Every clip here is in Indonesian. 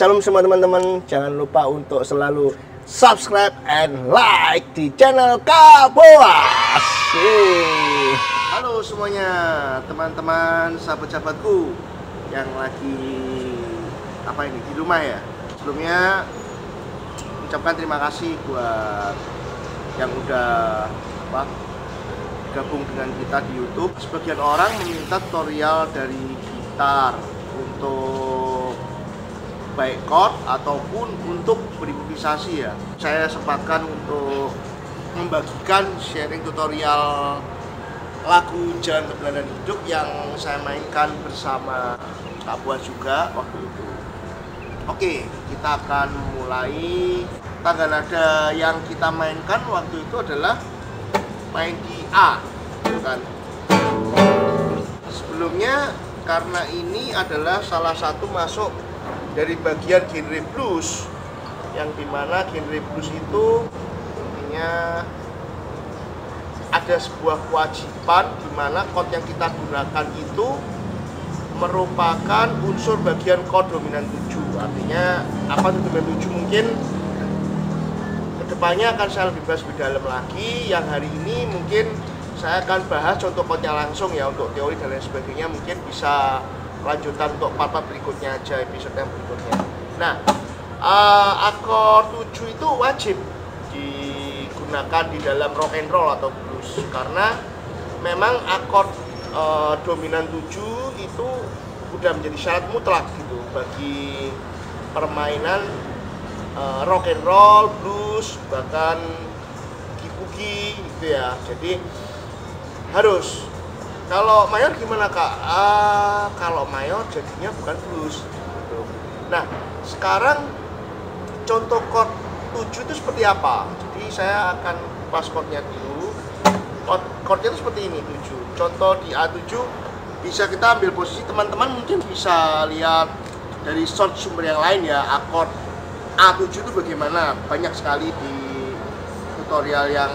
Shalom semua teman-teman. Jangan lupa untuk selalu subscribe and like di channel Kaboa. Halo semuanya, teman-teman, sahabat-sahabatku yang lagi di rumah ya. Sebelumnya ucapkan terima kasih buat yang udah gabung dengan kita di YouTube. Sebagian orang meminta tutorial dari gitar untuk baik chord ataupun untuk berimprovisasi ya. Saya sempatkan untuk membagikan sharing tutorial lagu Jalan Kebenaran Hidup yang saya mainkan bersama Kak Buas juga waktu itu. Oke, kita akan mulai. Tangga nada yang kita mainkan waktu itu adalah main di A, gitu kan. Sebelumnya, karena ini adalah salah satu masuk dari bagian genre blues, yang dimana genre blues itu intinya ada sebuah kewajiban di mana chord yang kita gunakan itu merupakan unsur bagian chord dominan 7. Artinya apa itu dominan 7? Mungkin kedepannya akan saya lebih bahas lebih dalam lagi. Yang hari ini mungkin saya akan bahas contoh chordnya langsung ya, untuk teori dan lain sebagainya. Mungkin bisa lanjutan untuk part-part berikutnya aja, episode yang berikutnya. Nah, akor 7 itu wajib digunakan di dalam rock and roll atau blues, karena memang akor dominan 7 itu udah menjadi syarat mutlak gitu bagi permainan rock and roll, blues, bahkan boogie gitu ya. Jadi harus. Kalau mayor gimana Kak? Kalau mayor jadinya bukan blues gitu. Nah, sekarang contoh chord 7 itu seperti apa? Jadi saya akan pas chordnya dulu. Chordnya itu seperti ini, 7. Contoh di A7 bisa kita ambil posisi, teman-teman mungkin bisa lihat dari source sumber yang lain ya, akord A7 itu bagaimana. Banyak sekali di tutorial yang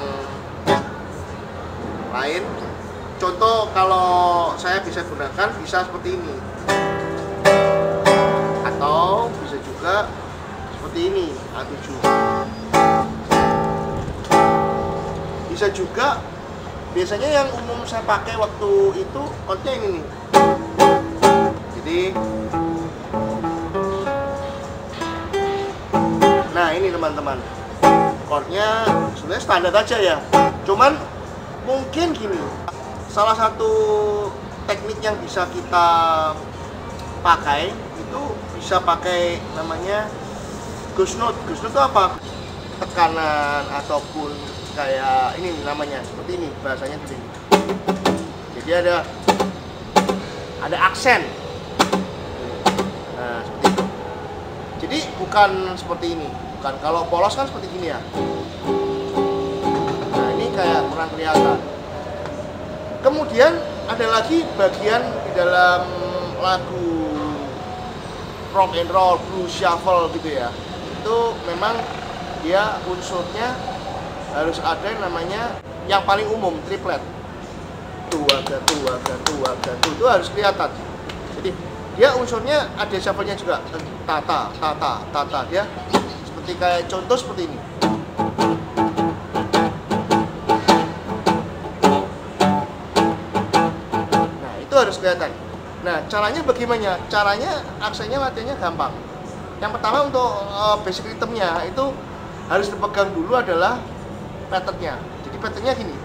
lain. Contoh kalau saya bisa gunakan bisa seperti ini, atau bisa juga seperti ini, A7. Bisa juga, biasanya yang umum saya pakai waktu itu chordnya ini nih. Jadi nah ini teman-teman, chordnya sebenarnya standar aja ya, cuman mungkin gini, salah satu teknik yang bisa kita pakai itu bisa pakai namanya ghost note. Ghost note itu apa? Tekanan ataupun kayak ini namanya, seperti ini bahasanya gini. Jadi ada aksen. Nah, seperti itu. Jadi bukan seperti ini. Bukan, kalau polos kan seperti gini ya. Nah, ini kayak kurang kelihatan. Kemudian ada lagi bagian di dalam lagu rock and roll, blues, shuffle gitu ya. Itu memang dia unsurnya harus ada yang namanya yang paling umum, triplet. Tuaga, itu harus kelihatan. Jadi dia unsurnya ada shuffle-nya juga. Tata. Dia seperti kayak contoh seperti ini. Harus kelihatan. Nah, caranya bagaimana? Caranya aksennya latihannya gampang. Yang pertama untuk basic rhythmnya itu harus dipegang dulu adalah patternnya. Jadi patternnya gini.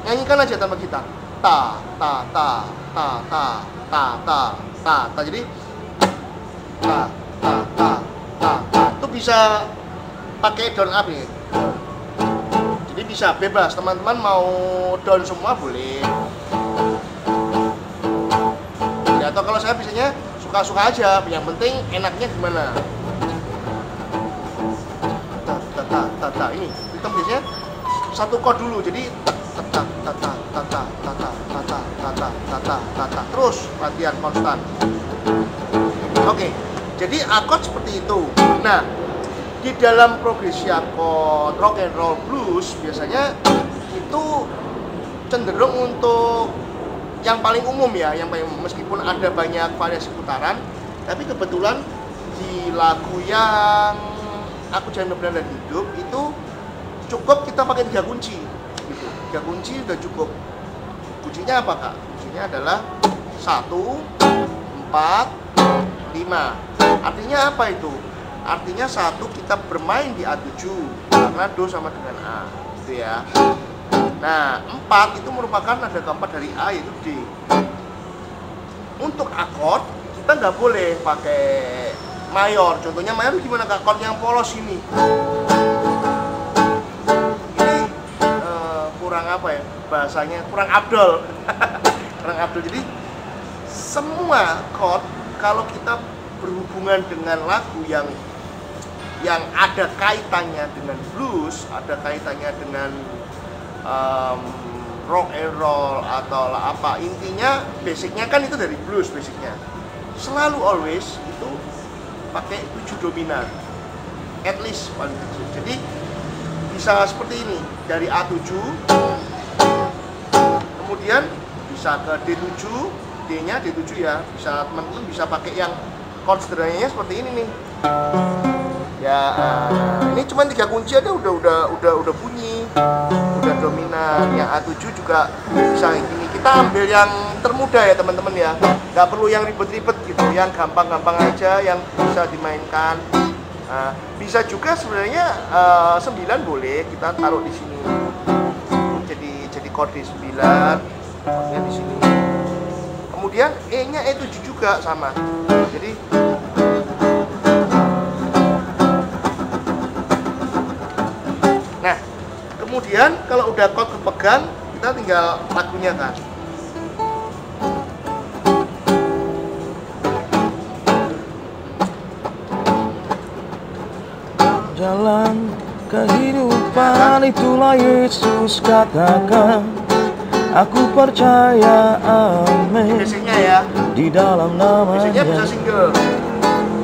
Nyanyikan aja tanpa gitar. Ta. Jadi ta. Itu bisa pakai down up nih. Jadi bisa bebas. Teman-teman mau down semua boleh. Atau kalau saya biasanya suka-suka aja, yang penting enaknya gimana. Ini kita biasanya satu chord dulu, jadi terus latihan konstan. Oke, jadi akord seperti itu. Nah, di dalam progresi akord rock and roll blues biasanya itu cenderung untuk yang paling umum ya, yang paling, meskipun ada banyak variasi putaran, tapi kebetulan di lagu yang Aku Jangan Benar dan Hidup itu cukup kita pakai 3 kunci gitu. 3 kunci udah cukup. Kuncinya apa kak? Kuncinya adalah 1, 4, 5. Artinya apa itu? Artinya 1 kita bermain di A7 karena Do sama dengan A gitu ya. Nah 4 itu merupakan nada keempat dari A yaitu D. Untuk akord kita nggak boleh pakai mayor. Contohnya mayor gimana kak? Akord yang polos ini. Ini kurang apa ya? Bahasanya kurang abdol. Kurang abdol. Jadi semua chord kalau kita berhubungan dengan lagu yang ada kaitannya dengan blues, ada kaitannya dengan rock and roll atau apa, intinya basicnya kan itu dari blues basicnya. Selalu always itu pakai 7 dominan, at least paling kecil. Jadi bisa seperti ini dari A7, kemudian bisa ke D7, D-nya D7 ya. Bisa teman-teman bisa pakai yang chord sederhananya seperti ini nih. Ya, ini cuma 3 kunci aja udah bunyi, udah dominan. Yang A7 juga bisa gini. Kita ambil yang termudah ya teman-teman ya, nggak perlu yang ribet-ribet gitu, yang gampang-gampang aja, yang bisa dimainkan. Bisa juga sebenarnya 9 boleh kita taruh di sini. Jadi chord D9, chordnya di sini. Kemudian E-nya E7 juga sama. Jadi nah, kemudian kalau udah chord kepegang, kita tinggal lagunya kan. Jalan kehidupan itulah Yesus katakan. Aku percaya, amin. Basicnya ya. Di dalam namanya. Basicnya bisa single.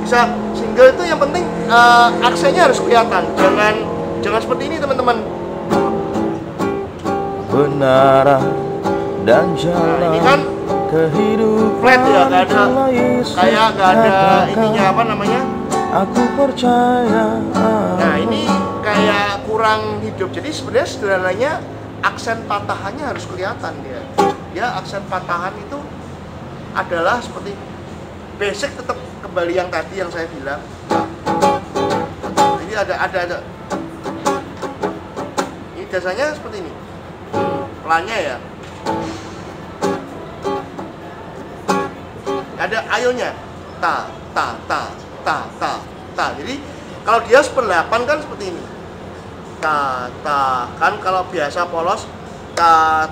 Bisa single itu yang penting aksennya harus kelihatan. Jangan seperti ini teman-teman. Benar dan jalan. Ini kan kehidupan flat ya, nggak ada kayak nggak ada ininya apa namanya. Aku percaya. Nah ini kayak kurang hidup. Jadi sebenarnya sederhananya aksen patahannya harus kelihatan dia. Ya aksen patahan itu adalah seperti basic, tetap kembali yang tadi yang saya bilang. Jadi ada. Ini biasanya seperti ini. Pelannya ya. Ada ayonya. Ta. Jadi kalau dia 1/8 kan seperti ini. Ta. Kan kalau biasa polos ta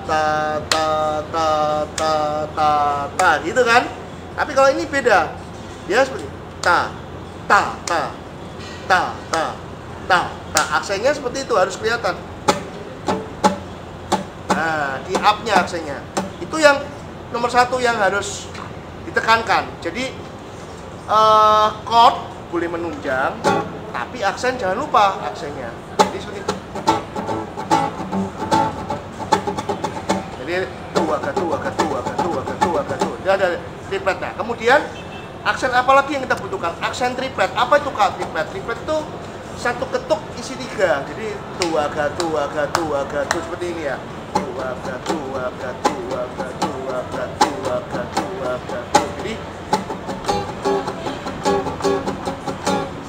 gitu kan. Tapi kalau ini beda. Dia seperti ta. Aksennya seperti itu harus kelihatan. Nah, di up-nya aksennya. Itu yang nomor 1 yang harus ditekankan. Jadi chord boleh menunjang, tapi aksen jangan lupa aksennya. Jadi seperti itu. Jadi dia ada tripletnya. Kemudian aksen apa lagi yang kita butuhkan? Aksen triplet. Apa itu kak triplet? Triplet itu satu ketuk isi 3. Jadi seperti ini ya.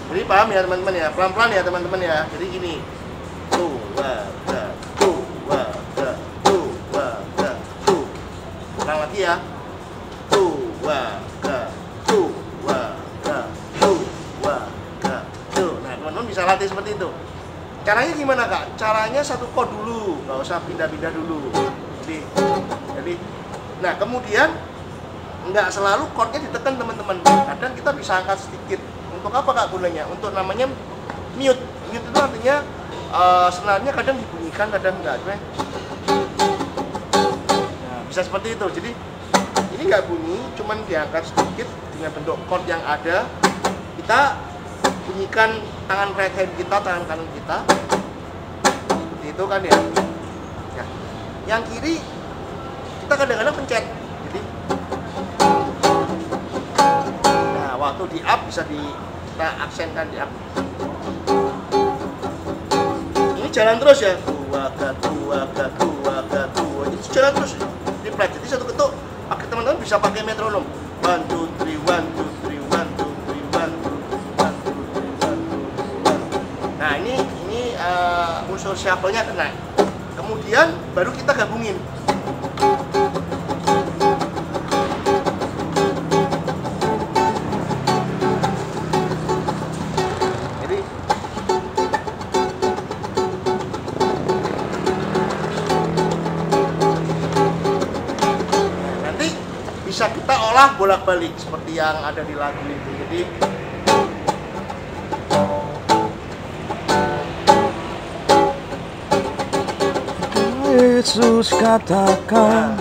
Jadi paham ya teman-teman ya, pelan-pelan ya teman-teman ya. Jadi gini, ulang lagi ya. Nah teman-teman bisa latih seperti itu. Caranya gimana kak? Caranya satu chord dulu, nggak usah pindah-pindah dulu. Jadi, nah kemudian nggak selalu chordnya ditekan teman-teman. Kadang kita bisa angkat sedikit. Untuk apa kak gunanya? Untuk namanya mute. Mute itu artinya senarnya kadang dibunyikan, kadang enggak. Nah, bisa seperti itu. Jadi ini nggak bunyi, cuman diangkat sedikit dengan bentuk chord yang ada. Kita bunyikan tangan right hand kita, tangan kanan kita. Seperti itu kan ya. Ya. Yang kiri kita kadang-kadang pencet. Jadi waktu di up bisa kita aksenkan di A. Ini jalan terus ya, dua ga, itu jalan terus di flat. Jadi satu ketuk, pakai teman-teman bisa pakai metronom. 1 2 3 1 2 3 1 2 3 1 2 3 1 2 3 1. Nah ini unsur shuffle-nya kena. Kemudian baru kita gabungin. Bisa kita olah bolak-balik seperti yang ada di lagu itu. Jadi Yesus katakan,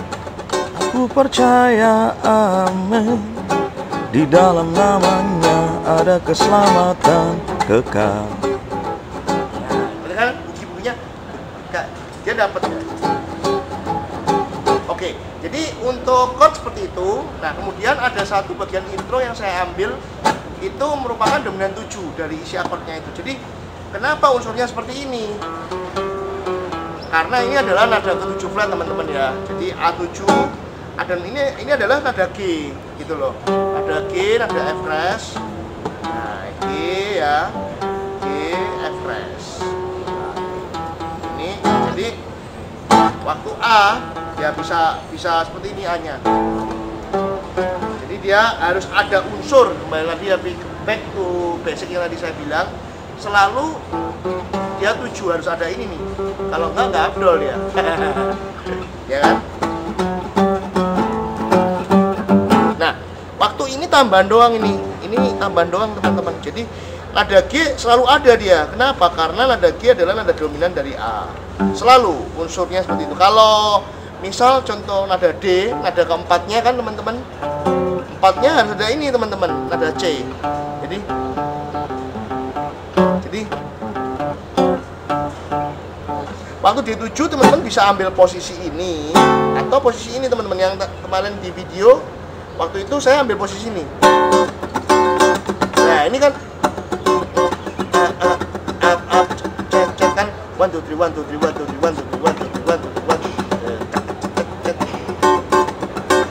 aku percaya, amin. Di dalam namanya ada keselamatan kekal. Nah, kan bunyi-bunyinya dia dapat ya. Oke, jadi untuk chord seperti itu. Nah, kemudian ada satu bagian intro yang saya ambil, itu merupakan dominan 7 dari isi akordnya itu. Jadi, kenapa unsurnya seperti ini? Karena ini adalah nada ke-7 flat, teman-teman ya. Jadi A7, dan ini adalah nada G, gitu loh. Nada G, nada F crash. Nah, G ya. G, F crash. Nah, ini jadi waktu A ya bisa seperti ini A-nya. Jadi dia harus ada unsur, kembali lagi ya, back to basic yang tadi saya bilang, selalu dia 7 harus ada ini nih. Kalau enggak abdol ya. Ya kan? Nah, waktu ini tambahan doang ini. Ini tambahan doang, teman-teman. Jadi nada G selalu ada dia. Kenapa? Karena nada G adalah nada dominan dari A. Selalu unsurnya seperti itu. Kalau misal contoh nada D, nada keempatnya kan teman-teman, empatnya harus ada ini teman-teman, nada C. Jadi waktu D7 teman-teman bisa ambil posisi ini atau posisi ini teman-teman, yang kemarin di video waktu itu saya ambil posisi ini. Nah ini kan kan 1 2 3 1 2 3 1 2 3 1 2 3 1 2 3 1 2 3 1 2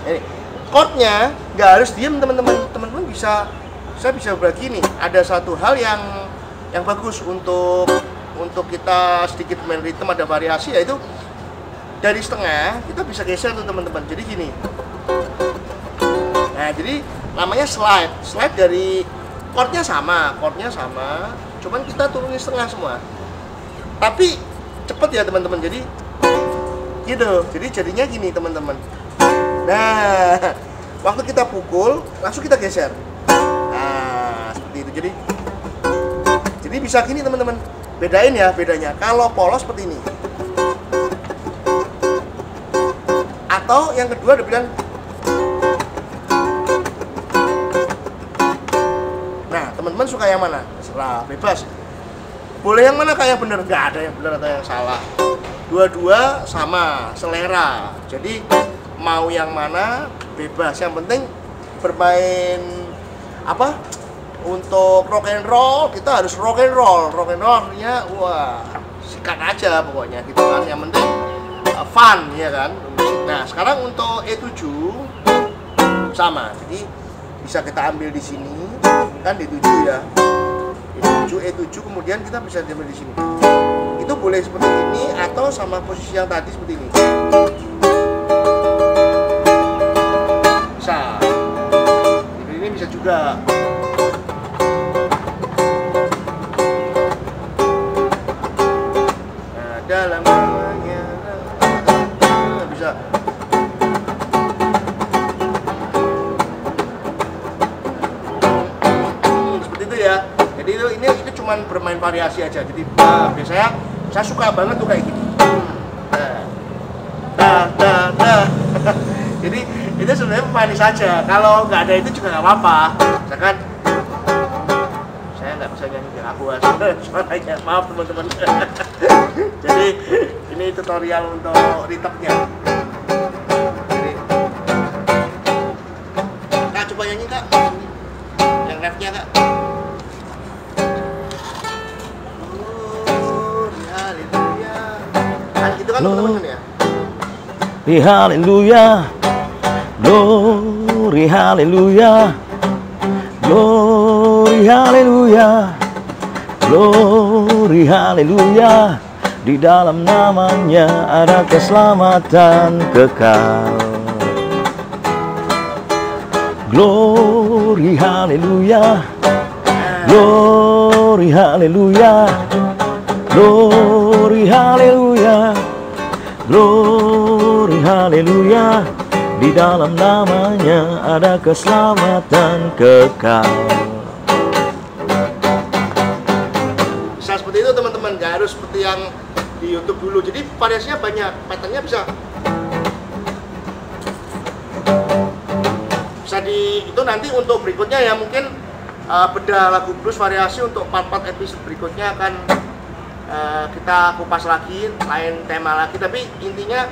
3 ini chordnya nggak harus diem teman-teman. Teman-teman saya bisa bagi nih, ada satu hal yang bagus untuk kita sedikit main ritme, ada variasi, yaitu dari setengah kita bisa geser tuh teman-teman. Jadi gini, nah jadi namanya slide dari chordnya sama, cuman kita turunin setengah semua, tapi cepet ya teman-teman. Jadi gitu, jadi jadinya gini teman-teman. Nah waktu kita pukul langsung kita geser, nah seperti itu. Jadi bisa gini teman-teman. Bedain ya, bedanya kalau polos seperti ini, atau yang kedua dibilang. Nah teman-teman suka yang mana? Terserah, bebas. Boleh yang mana kayak bener, nggak ada yang bener atau yang salah. Dua-dua sama selera. Jadi mau yang mana bebas. Yang penting bermain apa? Untuk rock and roll kita harus rock and roll artinya wah sikat aja pokoknya gitu kan. Yang penting fun ya kan. Nah sekarang untuk E7 sama, jadi bisa kita ambil di sini kan, D7 ya, E7 kemudian kita bisa ambil di sini. Itu boleh seperti ini atau sama posisi yang tadi seperti ini. Bisa. Ini bisa juga. Dalam namanya bisa. Seperti itu ya. Jadi ini cuman bermain variasi aja. Jadi biasanya saya suka banget tuh kayak gini. Jadi itu sebenarnya manis saja. Kalau nggak ada itu juga nggak apa-apa. Misalkan saya nggak bisa nyanyi dengan aku suaranya, maaf teman-teman. Jadi ini tutorial untuk ritmenya. Jadi, Kak coba nyanyi Kak, yang refnya Kak. Silakan teman-teman ya. Haleluya, glory haleluya, glory haleluya, glory haleluya. Di dalam namanya ada keselamatan kekal. Glory haleluya, glory haleluya, glory haleluya, glory haleluya. Di dalam namanya ada keselamatan kekal. Bisa seperti itu teman-teman, nggak harus seperti yang di YouTube dulu. Jadi variasinya banyak, patternnya bisa di itu nanti untuk berikutnya ya, mungkin beda lagu blues variasi untuk part-part episode berikutnya akan kita kupas lagi, lain tema lagi. Tapi intinya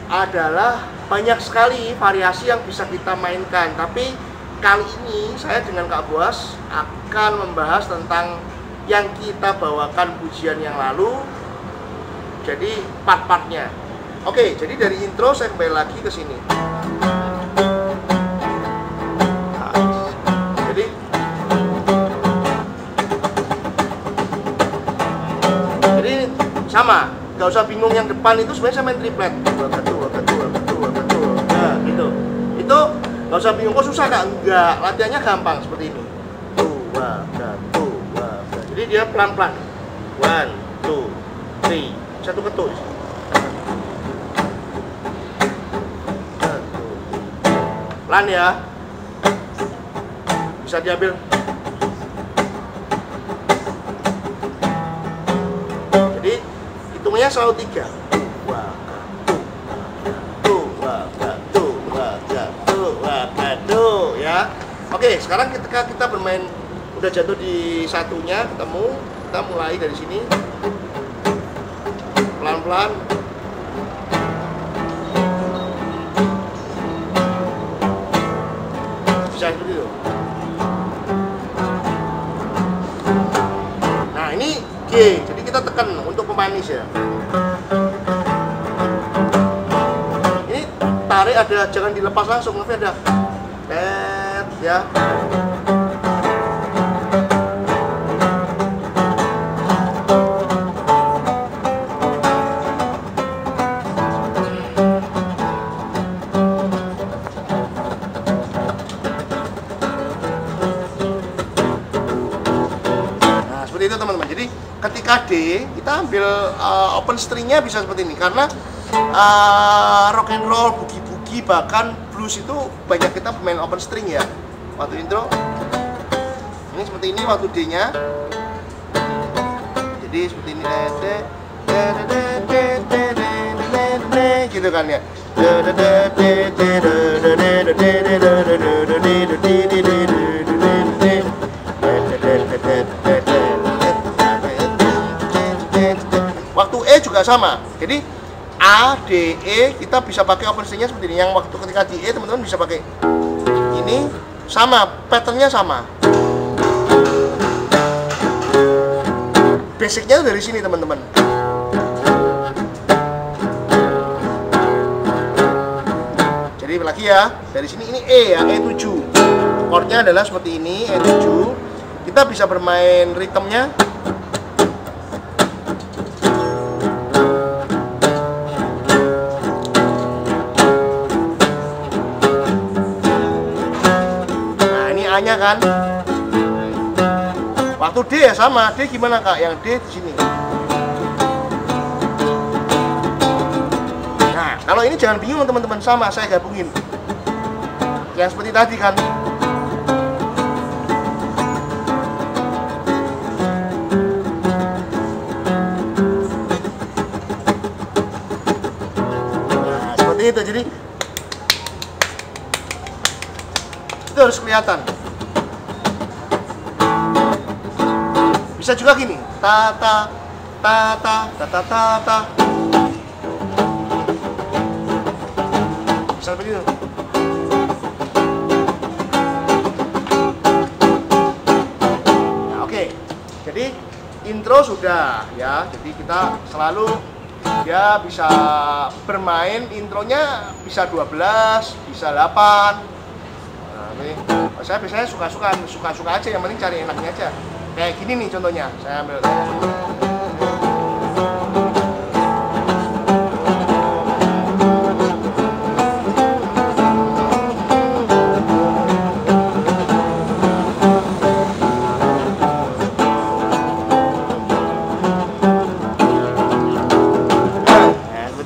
adalah banyak sekali variasi yang bisa kita mainkan. Tapi kali ini saya dengan Kak Boas akan membahas tentang yang kita bawakan pujian yang lalu, jadi part-partnya. Oke, jadi dari intro saya kembali lagi ke sini. Jadi sama, nggak usah bingung yang depan itu sebenarnya saya main triplet. Nah, gitu. Itu nggak usah bingung, kok susah Kak? Enggak, latihannya gampang seperti ini. Jadi dia pelan-pelan. 1, 2, 3, satu ketuk. Pelan ya. Bisa diambil. Jadi hitungnya selalu 3. Ya. Oke, sekarang ketika kita bermain udah jatuh di satunya, ketemu, kita mulai dari sini pelan-pelan. Bisa seperti itu. Nah, ini G, jadi kita tekan untuk pemanis ya. Ini tarik ada, jangan dilepas langsung, tapi ada tet ya. Itu teman-teman. Jadi ketika D kita ambil open stringnya bisa seperti ini, karena rock and roll, boogie-boogie, bahkan blues itu banyak kita pemain open string ya. Waktu intro ini seperti ini, waktu D nya jadi seperti ini, gitu kan ya. Waktu E juga sama. Jadi A, D, E kita bisa pakai open stringnya seperti ini. Yang waktu ketika di E teman-teman bisa pakai ini, sama, patternnya sama. Basicnya dari sini teman-teman. Jadi lagi ya, dari sini ini E ya, E7. Chordnya adalah seperti ini, E7. Kita bisa bermain ritmenya. A-nya kan. Waktu D ya sama. D gimana Kak? Yang D di sini. Nah, kalau ini jangan bingung teman-teman, sama saya gabungin. Yang seperti tadi kan. Nah, seperti itu. Jadi itu harus kelihatan. Bisa juga gini, ta ta ta ta ta ta ta ta. Bisa begitu. Nah, oke. Jadi intro sudah ya. Jadi kita selalu dia bisa bermain intronya bisa 12, bisa 8. Nah, ini saya biasanya suka-suka aja, yang penting cari enaknya aja. Kayak gini nih contohnya, saya ambil.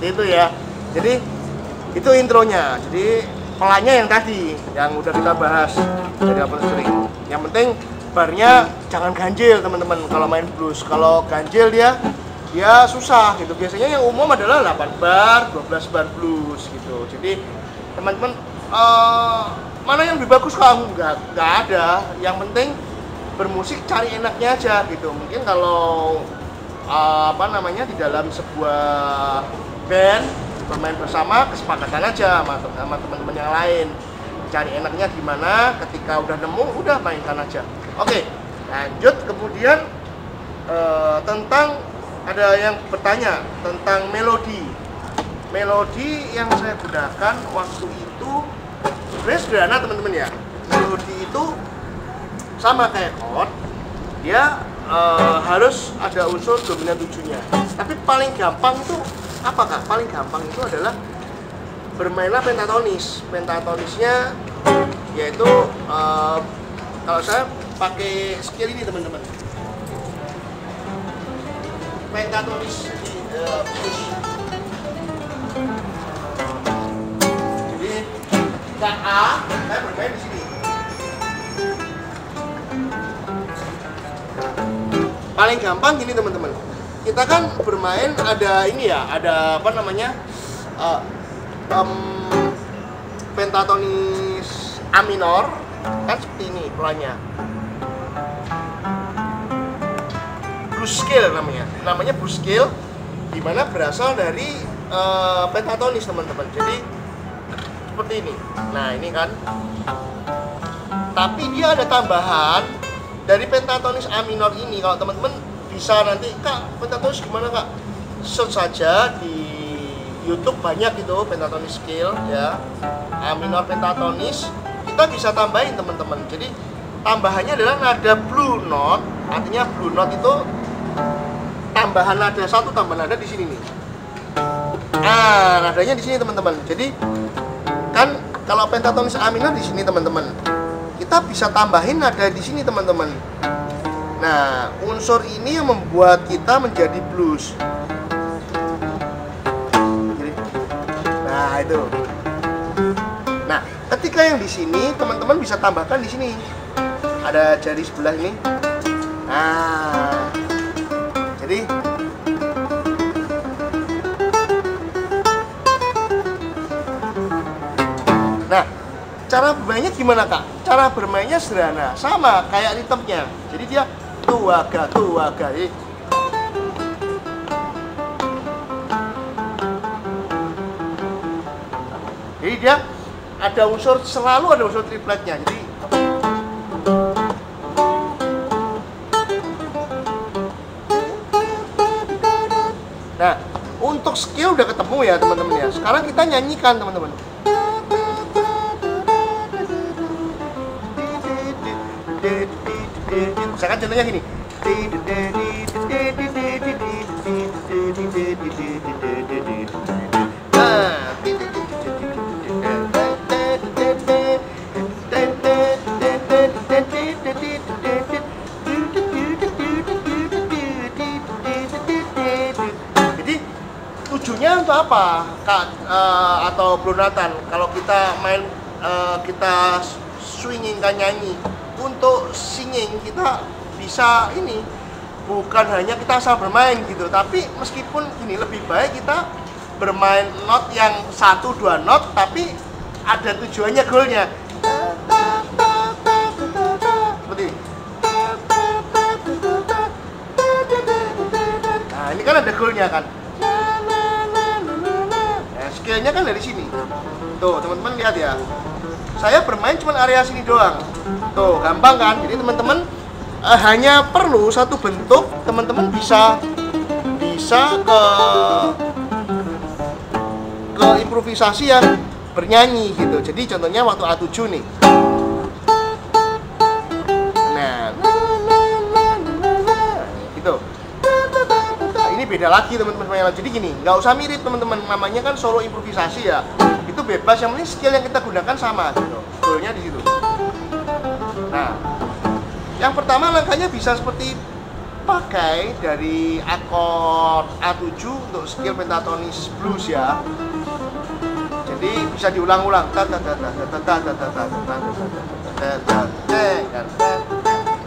Itu ya, jadi itu intronya. Jadi pelannya yang tadi yang udah kita bahas dari awal sering. Yang penting barnya jangan ganjil teman-teman kalau main blues. Kalau ganjil dia susah gitu. Biasanya yang umum adalah 8 bar, 12 bar blues gitu. Jadi teman-teman mana yang lebih bagus? Kamu nggak ada. Yang penting bermusik cari enaknya aja gitu. Mungkin kalau di dalam sebuah band bermain bersama, kesepakatan aja sama teman-teman yang lain, cari enaknya gimana, ketika udah nemu udah mainkan aja. Oke, lanjut. Kemudian tentang ada yang bertanya tentang melodi yang saya gunakan waktu itu sebenarnya sederhana teman-teman ya. Melodi itu sama kayak chord, dia harus ada unsur dominan 7-nya. Tapi paling gampang itu apa Kak? Paling gampang itu adalah bermainlah pentatonis. Pentatonisnya yaitu kalau saya pakai skill ini teman-teman. Pentatonis push. Jadi KA saya bermain di sini. Paling gampang gini teman-teman. Kita kan bermain ada ini ya, ada pentatonis A minor kan seperti ini pelannya. Blues scale namanya blues scale, dimana berasal dari pentatonis teman-teman. Jadi seperti ini. Nah ini kan, tapi dia ada tambahan dari pentatonis A minor ini. Kalau teman-teman bisa nanti, Kak, pentatonis gimana Kak? Search saja di YouTube, banyak itu pentatonis scale ya. A minor pentatonis kita bisa tambahin teman-teman. Jadi tambahannya adalah nada blue note. Artinya blue note itu tambahan nada, satu tambahan nada di sini nih. Nah, nadanya di sini teman-teman. Jadi kan kalau pentatonis A minor di sini teman-teman, kita bisa tambahin nada di sini teman-teman. Nah, unsur ini yang membuat kita menjadi blues. Nah, itu. Nah, ketika yang di sini teman-teman bisa tambahkan di sini. Ada jari sebelah ini. Nah. Jadi nah, cara bermainnya gimana Kak? Cara bermainnya sederhana, sama kayak ritmenya. Jadi dia tuaga. Jadi dia ada unsur, selalu ada unsur tripletnya. Jadi nah, untuk skill udah ketemu ya teman-teman ya. Sekarang kita nyanyikan teman-teman. Misalkan contohnya gini. Jadi tujuannya untuk apa, Kak atau Bro Nathan? Kalau kita main kita swinging kan nyanyi, untuk singing kita bisa ini, bukan hanya kita asal bermain gitu, tapi meskipun gini lebih baik kita bermain not yang 1-2 not tapi ada tujuannya, goalnya. Seperti ini. Nah ini kan ada goalnya kan. Nah, skillnya kan dari sini. Tuh teman-teman lihat ya. Saya bermain cuma area sini doang. Tuh, gampang kan? Jadi teman-teman hanya perlu satu bentuk, teman-teman bisa ke improvisasi yang bernyanyi gitu. Jadi contohnya waktu A7 nih. Nah, gitu. Ini beda lagi teman-teman. Jadi gini, nggak usah mirip teman-teman. Namanya kan solo improvisasi ya. Itu bebas, yang penting skill yang kita gunakan sama gitu. Goalnya di situ. Nah, yang pertama langkahnya bisa seperti pakai dari akord A7 untuk skill pentatonis blues ya. Jadi bisa diulang-ulang.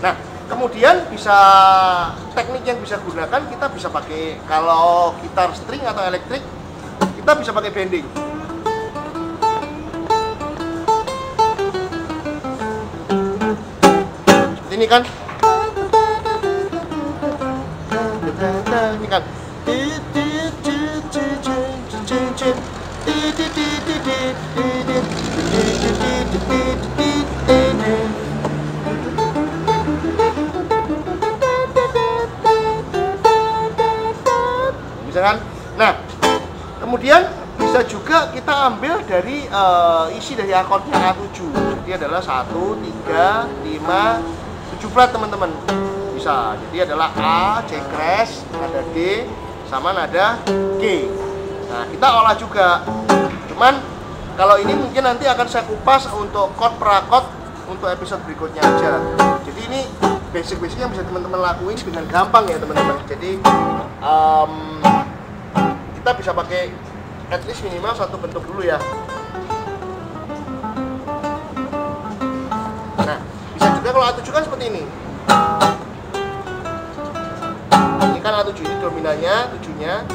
Nah, kemudian bisa teknik yang bisa gunakan, kita bisa pakai, kalau gitar string atau elektrik kita bisa pakai bending. Seperti ini kan. Ini kan. Bisa kan? Nah, kemudian bisa juga kita ambil dari isi dari akordnya A7. Jadi adalah 1, 3, 5, 7 flat teman-teman. Bisa. Jadi adalah A, C crash, nada D, sama nada G. Nah, kita olah juga. Cuman kalau ini mungkin nanti akan saya kupas untuk chord per chord untuk episode berikutnya aja. Jadi ini basic-basic yang bisa teman-teman lakuin dengan gampang ya teman-teman. Jadi kita bisa pakai at least minimal satu bentuk dulu ya. Nah, bisa juga kalau A7 kan seperti ini. Ini kan A7, ini dominannya, 7-nya,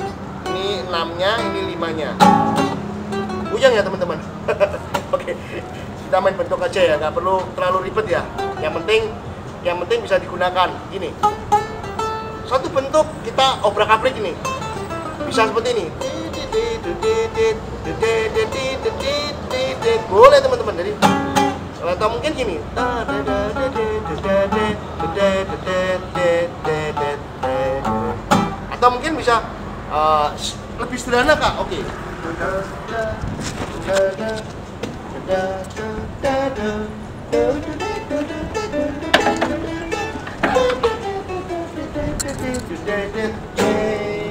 ini 6-nya, ini 5-nya. Uyang ya teman-teman. Oke, kita main bentuk aja ya, nggak perlu terlalu ribet ya. Yang penting bisa digunakan. Gini, satu bentuk kita obrak-abrik ini. Bisa seperti ini. Boleh teman-teman. Jadi atau mungkin gini. Atau mungkin bisa lebih sederhana Kak. Oke.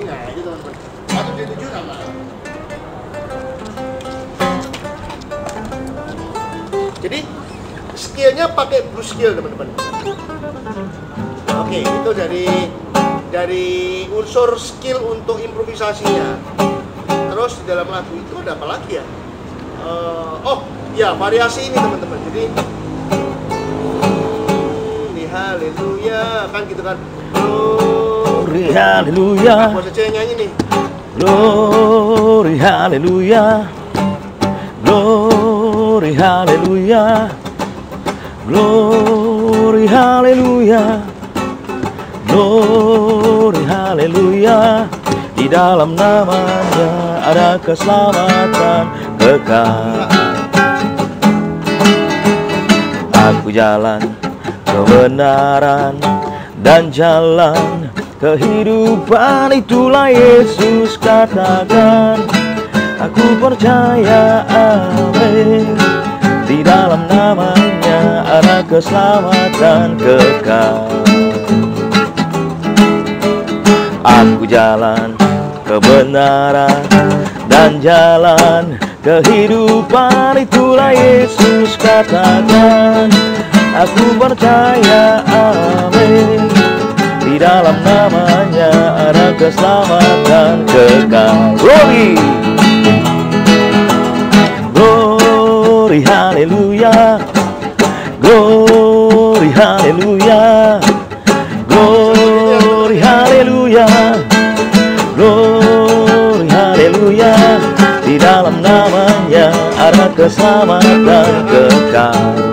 Nah, itu teman-teman. Atau D7 sama. Jadi skillnya pakai blues skill teman-teman. Oke, itu dari unsur skill untuk improvisasinya. Terus di dalam lagu itu ada apa lagi ya? Oh ya, variasi ini teman-teman. Jadi haleluya kan gitu kan. Glory haleluya. Buat saja yang nyanyi nih. Glory haleluya. Glory haleluya. Glory haleluya. Glory haleluya. Di dalam namanya ada keselamatan kekal. Aku jalan kebenaran dan jalan kehidupan, itulah Yesus katakan. Aku percaya, amin. Di dalam namanya ada keselamatan kekal. Aku jalan kebenaran dan jalan kehidupan, itulah Yesus katakan. Aku percaya, amin. Di dalam namanya ada keselamatan kekal. Glory, glory, haleluya. Glory, haleluya. Glory, haleluya. Glory, haleluya. Di dalam namanya ada keselamatan kekal.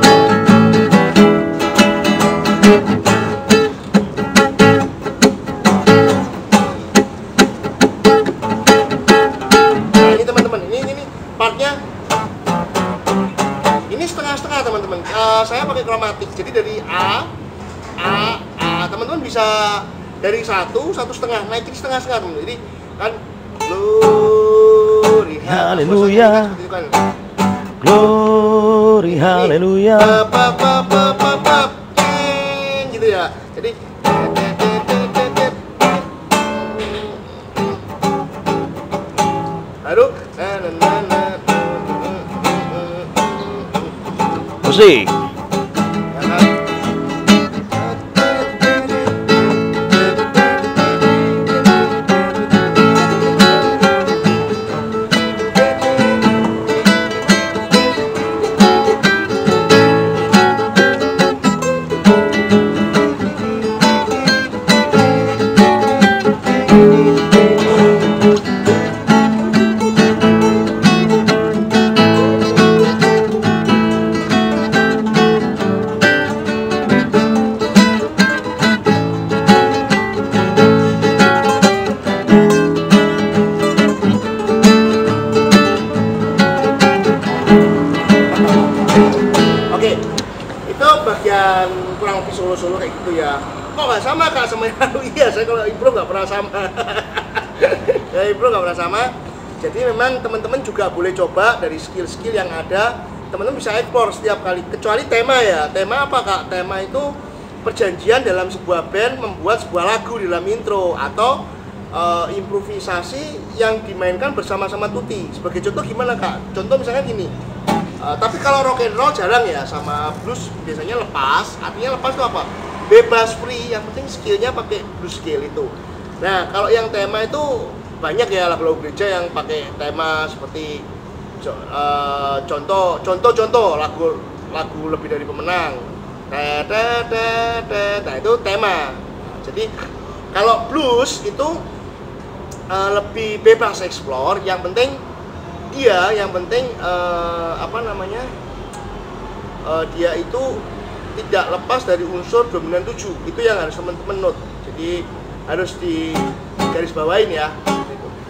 Saya pakai kromatik, jadi dari A, teman-teman bisa dari satu setengah, naikin setengah teman. Jadi kan glory haleluya. Glory, haleluya. Gitu ya. Jadi baru Musik. Oke, itu bagian kurang lebih solo-solo kayak gitu ya. Kok nggak sama Kak sama yang lalu? Iya, saya kalau improv nggak pernah sama. Ya, improv nggak pernah sama. Jadi memang teman-teman juga boleh coba dari skill-skill yang ada. Teman-teman bisa explore setiap kali. Kecuali tema ya. Tema apa Kak? Tema itu perjanjian dalam sebuah band membuat sebuah lagu di dalam intro atau improvisasi yang dimainkan bersama-sama tutti. Sebagai contoh gimana Kak? Contoh misalnya gini. Tapi kalau rock and roll jarang ya, sama blues biasanya lepas. Artinya lepas itu apa? Bebas, free, yang penting skillnya pakai blues skill itu. Nah, kalau yang tema itu banyak ya lagu-lagu gereja yang pakai tema seperti contoh lagu lebih dari pemenang. Nah, itu tema. Jadi kalau blues itu lebih bebas explore, yang penting dia itu tidak lepas dari unsur dominan 7. Itu yang harus teman-teman note. Jadi harus di garis bawain ya.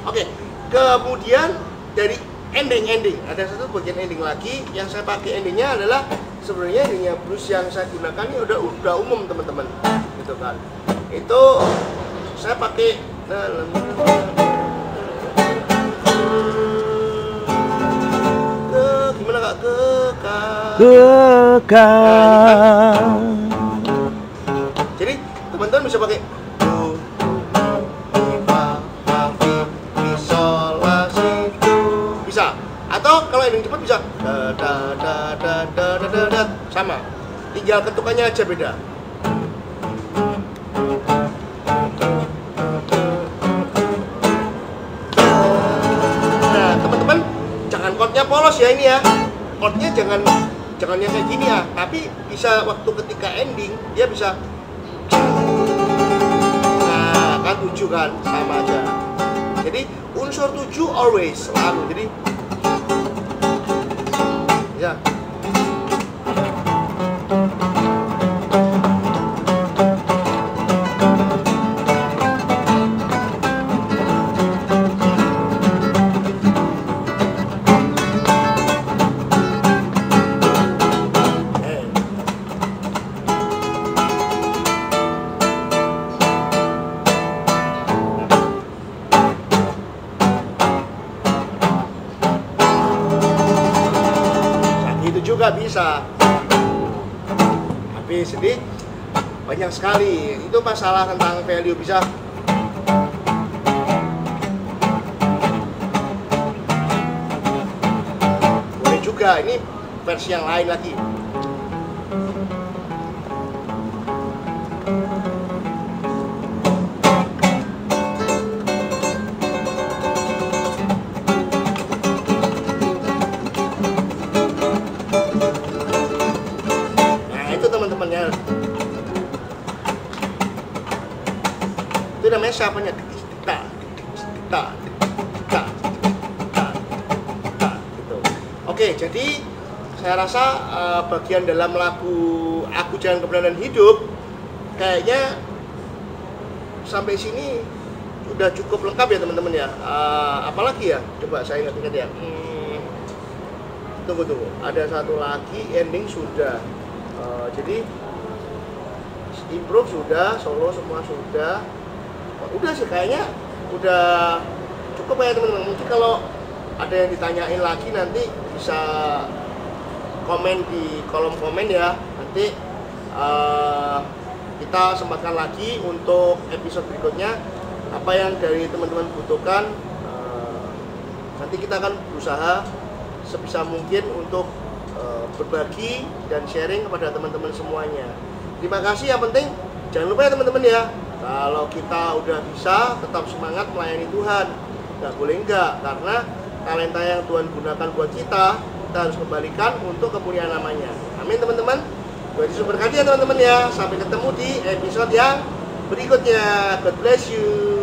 Oke, kemudian dari ending ada satu bagian ending lagi yang saya pakai. Endingnya adalah sebenarnya endingnya blues yang saya gunakan ini udah umum teman-teman, gitu kan. Itu saya pakai gimana Kak? Kekal. Jadi teman-teman bisa pakai do, mi, fa, mi, sol, la, si, do. Bisa. Atau kalau ending cepat bisa da, sama. Tinggal ketukannya aja beda. Nah, teman-teman jangan chordnya polos ya ini ya. Chordnya jangan yang kayak gini ya, tapi bisa waktu ketika ending dia bisa. Nah, kan 7 kan sama aja. Jadi unsur 7 always selalu. Jadi ya. Juga bisa. Habis ini banyak sekali. Itu masalah tentang value bisa. Boleh juga ini versi yang lain lagi. Teman-temannya itu namanya siapanya gitu. Oke, jadi saya rasa bagian dalam lagu Aku Jalan Kebenaran Hidup kayaknya sampai sini udah cukup lengkap ya teman-teman ya. Apalagi ya, coba saya ingat-ingat ya. Tunggu, ada satu lagi, ending sudah. Jadi improve sudah, solo semua sudah. Udah sih kayaknya udah cukup ya teman-teman. Mungkin kalau ada yang ditanyain lagi nanti bisa komen di kolom komen ya. Nanti kita sempatkan lagi untuk episode berikutnya apa yang dari teman-teman butuhkan. Nanti kita akan berusaha sebisa mungkin untuk berbagi dan sharing kepada teman-teman semuanya. Terima kasih, yang penting jangan lupa ya teman-teman ya, kalau kita udah bisa tetap semangat melayani Tuhan. Nggak boleh enggak, karena talenta yang Tuhan gunakan buat kita harus kembalikan untuk kemuliaan namanya. Amin teman-teman. Tuhan Yesus berkati ya teman-teman ya. Sampai ketemu di episode yang berikutnya. God bless you.